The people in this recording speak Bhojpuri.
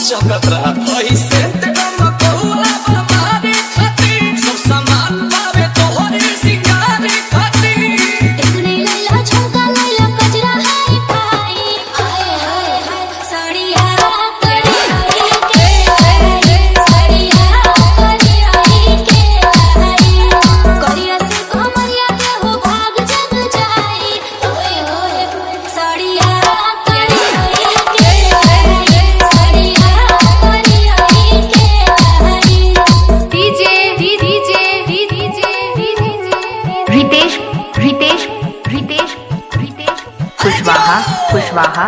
चमकत रहा ऐसे ते गम कौला बाबारे खाती सब सामान पावे तोहरे सिंगारे खाती इतने लैला झुमका लैला कजरा हाय पाई हाय हाय हाय साड़िया कड़ी आई के साड़िया कड़ी आई के करिया से कमरिया के हो भाग जग जाई ओए होए साड़िया कड़ी आई के साड़िया कड़ी आई के डीजे रितेश कुशवाहा